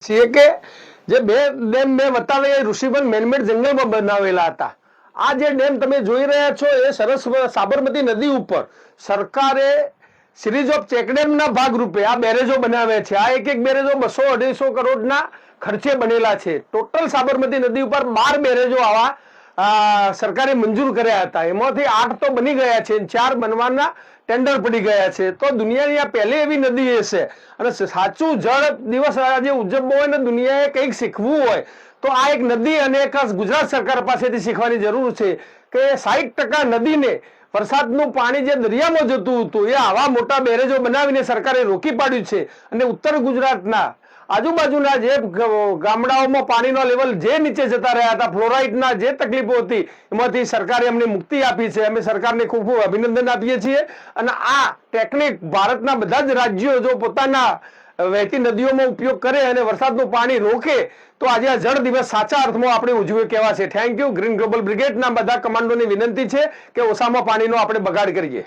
છીએ કે જે બે ડેમ મેં બતાવ્યા એ ઋષિવન મેનમેડ જંગલમાં બનાવેલા હતા. આ જે ડેમ તમે જોઈ રહ્યા છો એ સરસ સાબરમતી નદી ઉપર સરકારે સિરીઝ ઓફ ચેકડેમના ભાગરૂપે આ બેરેજો બનાવ્યા છે. આ એક બેરેજો 200-250 કરોડના ખર્ચે બનેલા છે. ટોટલ સાબરમતી નદી ઉપર 12 બેરેજો આવા સરકારે મંજૂર કર્યા હતા. એમાંથી 8 તો બની ગયા છે, 4 બનવાના ટેન્ડર પડી ગયા છે. તો દુનિયાની આ પહેલી એવી નદી હશે. અને સાચું જળ દિવસ આજે ઉજવવો હોય ને દુનિયાએ કંઈક શીખવું હોય તો આ એક નદી અને ખાસ ગુજરાત સરકાર પાસેથી શીખવાની જરૂર છે કે 60% નદીને વરસાદનું પાણી જે દરિયામાં જતું હતું એ આવા મોટા બેરેજો બનાવીને સરકારે રોકી પાડ્યું છે. અને ઉત્તર ગુજરાતના આજુબાજુના જે ગામડાઓમાં પાણીનો લેવલ જે નીચે જતા રહ્યા હતા, ફ્લોરાઇડના જે તકલીફો હતી એમાંથી સરકારે અમને મુક્તિ આપી છે. અમે સરકારને ખૂબ ખૂબ અભિનંદન આપીએ છીએ. અને આ ટેકનિક ભારતના બધા જ રાજ્યો જો પોતાના વહેતી નદીઓમાં ઉપયોગ કરે અને વરસાદનું પાણી રોકે તો આજે આ જળ દિવસ સાચા અર્થમાં આપણે ઉજવે કેવા છે. Thank you. ગ્રીન ગ્લોબલ બ્રિગેડના બધા કમાન્ડોની વિનંતી છે કે ઓછામાં પાણીનો આપણે બગાડ કરીએ.